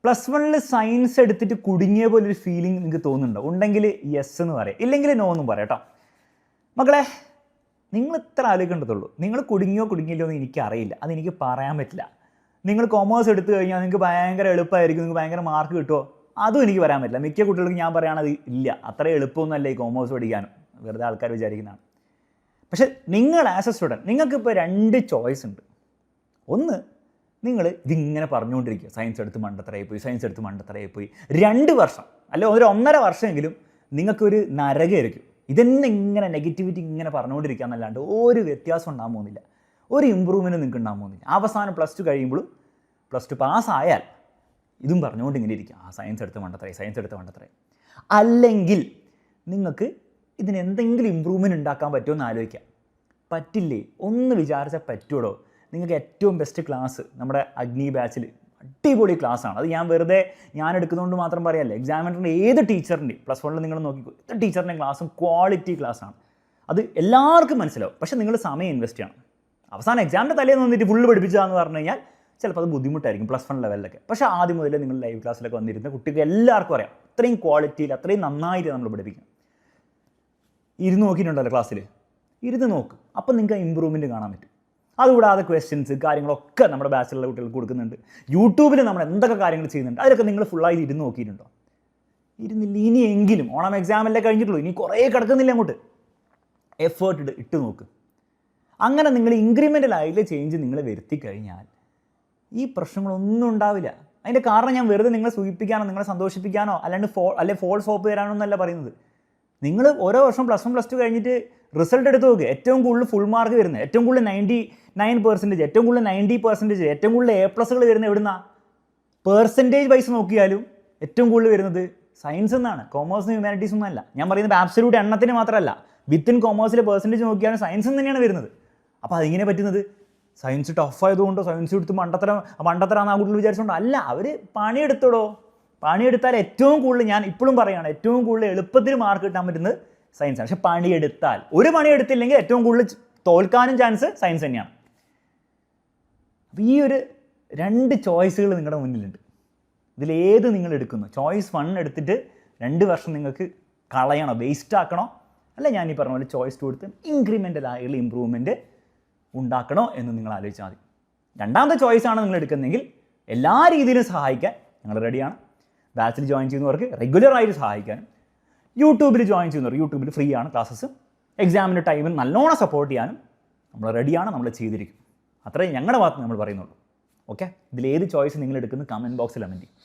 +1 science എടുത്തിട്ട് കുടുങ്ങിയ പോലൊരു ഫീലിംഗ് നിങ്ങൾക്ക് തോന്നുന്നുണ്ടോ? ഉണ്ടെങ്കിൽ യെസ് എന്ന് പറയാം, ഇല്ലെങ്കിൽ നോ എന്നും പറയാം കേട്ടോ. മക്കളെ, നിങ്ങൾ ഇത്ര ആലോചിക്കേണ്ടതുള്ളൂ. നിങ്ങൾ കുടുങ്ങിയില്ലോ എന്ന് എനിക്കറിയില്ല, അതെനിക്ക് പറയാൻ പറ്റില്ല. നിങ്ങൾ കൊമേഴ്സ് എടുത്തു കഴിഞ്ഞാൽ നിങ്ങൾക്ക് ഭയങ്കര എളുപ്പമായിരിക്കും, നിങ്ങൾക്ക് ഭയങ്കര മാർക്ക് കിട്ടുമോ, അതും എനിക്ക് പറയാൻ പറ്റില്ല. മിക്ക കുട്ടികൾക്ക് ഞാൻ പറയുകയാണത് ഇല്ല, അത്ര എളുപ്പമൊന്നുമല്ല ഈ കൊമേഴ്സ് പഠിക്കാനും, വെറുതെ ആൾക്കാർ വിചാരിക്കുന്നതാണ്. പക്ഷെ നിങ്ങൾ ആസ് എ സ്റ്റുഡൻറ്റ് നിങ്ങൾക്കിപ്പോൾ 2 ചോയ്സ് ഉണ്ട്. ഒന്ന്, നിങ്ങൾ ഇതിങ്ങനെ പറഞ്ഞുകൊണ്ടിരിക്കുക, സയൻസ് എടുത്ത് മണ്ടത്തരമായി പോയി 2 വർഷം അല്ല ഒരു 1.5 വർഷമെങ്കിലും നിങ്ങൾക്കൊരു നരകമായിരിക്കും. ഇതന്നെ ഇങ്ങനെ നെഗറ്റിവിറ്റി ഇങ്ങനെ പറഞ്ഞുകൊണ്ടിരിക്കുക എന്നല്ലാണ്ട് ഒരു വ്യത്യാസം ഉണ്ടാകാൻ പോകുന്നില്ല, ഒരു ഇമ്പ്രൂവ്മെൻറ്റ് നിങ്ങൾക്ക് ഉണ്ടാകാൻ പോകുന്നില്ല. അവസാനം +2 കഴിയുമ്പോഴും +2 പാസ്സായാൽ ഇതും പറഞ്ഞുകൊണ്ട് ഇങ്ങനെ ഇരിക്കുക, സയൻസ് എടുത്ത് മണ്ടത്തരമായി. അല്ലെങ്കിൽ നിങ്ങൾക്ക് ഇതിനെന്തെങ്കിലും ഇമ്പ്രൂവ്മെൻറ്റ് ഉണ്ടാക്കാൻ പറ്റുമോ എന്ന് ആലോചിക്കാം. പറ്റില്ലേ? ഒന്ന് വിചാരിച്ചാൽ പറ്റുമോ? നിങ്ങൾക്ക് ഏറ്റവും ബെസ്റ്റ് ക്ലാസ് നമ്മുടെ അഗ്നി ബാച്ചിൽ അടിപൊളി ക്ലാസ്സാണ്. അത് ഞാൻ എടുക്കുന്നതുകൊണ്ട് മാത്രം പറയാമല്ലോ. എക്സാമിനറിൻ്റെ ഏത് ടീച്ചറിൻ്റെ +1 നിങ്ങൾ നോക്കിക്കോ, ഏത് ടീച്ചറിൻ്റെ ക്ലാസ്സും ക്വാളിറ്റി ക്ലാസ്സാണ്. അത് എല്ലാവർക്കും മനസ്സിലാവും. പക്ഷേ നിങ്ങൾ സമയം ഇൻവെസ്റ്റ് ചെയ്യണം. അവസാനം എക്സാമിൻ്റെ തലേന്ന് വന്നിട്ട് ഫുള്ള് പഠിപ്പിച്ചതാന്ന് പറഞ്ഞു കഴിഞ്ഞാൽ ചിലപ്പോൾ അത് ബുദ്ധിമുട്ടായിരിക്കും +1 ലെവലിലൊക്കെ. പക്ഷേ ആദ്യം മുതലേ നിങ്ങൾ ലൈവ് ക്ലാസ്സിലൊക്കെ വന്നിരുന്ന കുട്ടിക്ക് എല്ലാവർക്കും അറിയാം അത്രയും ക്വാളിറ്റിയിൽ അത്രയും നന്നായിട്ട് നമ്മൾ പഠിപ്പിക്കും. ഇരുന്ന് നോക്കിയിട്ടുണ്ടല്ലോ ക്ലാസ്സിൽ, ഇരുന്ന് നോക്ക്, അപ്പം നിങ്ങൾക്ക് ഇമ്പ്രൂവ്മെൻറ്റ് കാണാൻ പറ്റും. അതുകൂടാതെ ക്വസ്റ്റ്യൻസ് കാര്യങ്ങളൊക്കെ നമ്മുടെ ബാച്ചിലുള്ള കുട്ടികൾക്ക് കൊടുക്കുന്നുണ്ട്. യൂട്യൂബിൽ നമ്മൾ എന്തൊക്കെ കാര്യങ്ങൾ ചെയ്യുന്നുണ്ട് അതിലൊക്കെ നിങ്ങൾ ഫുള്ളായി ഇരുന്ന് നോക്കിയിട്ടുണ്ടോ? ഇരുന്നില്ല. ഇനിയെങ്കിലും ഓണം എക്സാമിലേ കഴിഞ്ഞിട്ടുള്ളൂ, ഇനി കുറേ കിടക്കുന്നില്ല, അങ്ങോട്ട് എഫേർട്ട് ഇട്ട് നോക്ക്. അങ്ങനെ നിങ്ങൾ ഇൻക്രിമെൻ്റലായിട്ടുള്ള ചേഞ്ച് നിങ്ങൾ വരുത്തി കഴിഞ്ഞാൽ ഈ പ്രശ്നങ്ങളൊന്നും ഉണ്ടാവില്ല. അതിൻ്റെ കാരണം ഞാൻ വെറുതെ നിങ്ങളെ സൂചിപ്പിക്കാനോ നിങ്ങളെ സന്തോഷിപ്പിക്കാനോ അല്ലാണ്ട് ഫോൾസ് ഹോപ്പ് തരാനോ എന്നല്ല പറയുന്നത്. നിങ്ങൾ ഓരോ വർഷം +1 +2 കഴിഞ്ഞിട്ട് റിസൾട്ട് എടുത്ത് നോക്കുക. ഏറ്റവും കൂടുതൽ ഫുൾ മാർക്ക് വരുന്നത്, ഏറ്റവും കൂടുതൽ 99%, ഏറ്റവും കൂടുതൽ 90%, ഏറ്റവും കൂടുതൽ A+ വരുന്നത് എവിടുന്നാ? പെർസെൻറ്റേജ് വൈസ് നോക്കിയാലും ഏറ്റവും കൂടുതൽ വരുന്നത് സയൻസ് എന്നാണ്, കോമേഴ്സും ഹ്യൂമാനിറ്റീസും ഒന്നല്ല. ഞാൻ പറയുന്നത് ആബ്സല്യൂട്ട് എണ്ണത്തിന് മാത്രമല്ല, വിത്തിൻ കോമേഴ്സിലെ പെർസെൻറ്റേജ് നോക്കിയാലും സയൻസ് തന്നെയാണ് വരുന്നത്. അപ്പോൾ അതിങ്ങനെ പറ്റുന്നത് സയൻസ് ടഫായതുകൊണ്ടോ സയൻസ് എടുത്ത് മണ്ടത്തരാന്ന് ആ കുട്ടികൾ വിചാരിച്ചുകൊണ്ടോ അല്ല. അവർ പണിയെടുത്താൽ ഏറ്റവും കൂടുതൽ, ഞാൻ ഇപ്പോഴും പറയുകയാണ്, ഏറ്റവും കൂടുതൽ എളുപ്പത്തിൽ മാർക്ക് കിട്ടാൻ പറ്റുന്നത് സയൻസാണ്. പക്ഷെ ഒരു പണിയെടുത്തില്ലെങ്കിൽ ഏറ്റവും കൂടുതൽ തോൽക്കാനും ചാൻസ് സയൻസ് തന്നെയാണ്. അപ്പോൾ ഈ ഒരു 2 ചോയ്സുകൾ നിങ്ങളുടെ മുന്നിലുണ്ട്. ഇതിലേത് നിങ്ങൾ എടുക്കുന്നു? ചോയ്സ് 1 എടുത്തിട്ട് 2 വർഷം നിങ്ങൾക്ക് കളയണോ, വേസ്റ്റ് ആക്കണോ? അല്ല ഞാൻ ഈ പറഞ്ഞ പോലെ ചോയ്സ് 2 എടുത്ത് ഇൻക്രിമെൻ്റലായുള്ള ഇമ്പ്രൂവ്മെൻറ്റ് ഉണ്ടാക്കണോ എന്ന് നിങ്ങൾ ആലോചിച്ചാൽ മതി. രണ്ടാമത്തെ ചോയ്സാണ് നിങ്ങൾ എടുക്കുന്നതെങ്കിൽ എല്ലാ രീതിയിലും സഹായിക്കാൻ ഞങ്ങൾ റെഡിയാണ്. ബാച്ചിൽ ജോയിൻ ചെയ്യുന്നവർക്ക് റെഗുലറായിട്ട് സഹായിക്കാനും, യൂട്യൂബിൽ ജോയിൻ ചെയ്യുന്നവർ യൂട്യൂബിൽ ഫ്രീ ആണ് ക്ലാസ്സസ്, എക്സാമിൻ്റെ ടൈമിൽ നല്ലോണം സപ്പോർട്ട് ചെയ്യാനും നമ്മൾ റെഡിയാണ്, നമ്മൾ ചെയ്തിരിക്കും. അത്രയും ഞങ്ങളുടെ ഭാഗത്ത് നമ്മൾ പറയുന്നുള്ളൂ. ഓക്കെ, ഇതിലേത് ചോയ്സ് നിങ്ങൾ എടുക്കുന്നത് കമൻറ്റ് ബോക്സിൽ കമൻറ്റ് ചെയ്യും.